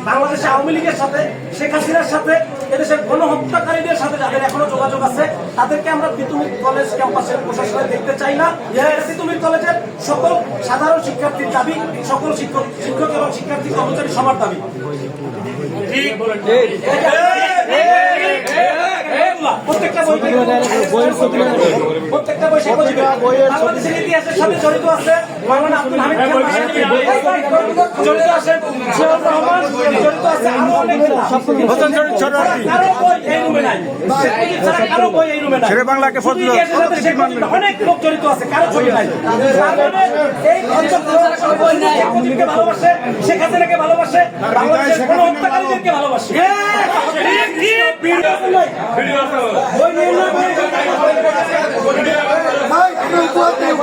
বাংলাদেশ আওয়ামী লীগের সাথে শেখ হাসিনার সাথে এদেশের গণহত্যাকারীদের সাথে যাদের এখনো যোগাযোগ আছে তাদেরকে আমরা তিতুমির কলেজ ক্যাম্পাসের প্রশাসনে দেখতে চাই না। তিতুমির কলেজের সকল সাধারণ শিক্ষার্থীর দাবি, সকল শিক্ষক এবং শিক্ষার্থী কর্মচারী সবার দাবি। প্রত্যেকটা বই বাংলাদেশের ইতিহাসের সাথে জড়িত আছে। মাওলানা আব্দুল হামিদ খান জড়িত আছে, জিয়াউর রহমান জড়িত আছে, আরো অনেক কারো বই এই রুমে নাই, কারো বই এই রুমে নাই। অনেক লোক জড়িত আছে, কারো ছবি নাই। এই অঞ্চলকে ভালোবাসে, শেখ হাসিনাকে ভালোবাসে, বাংলাদেশের কোন হত্যাকারীদেরকে ভালোবাসে। বই নিয়ে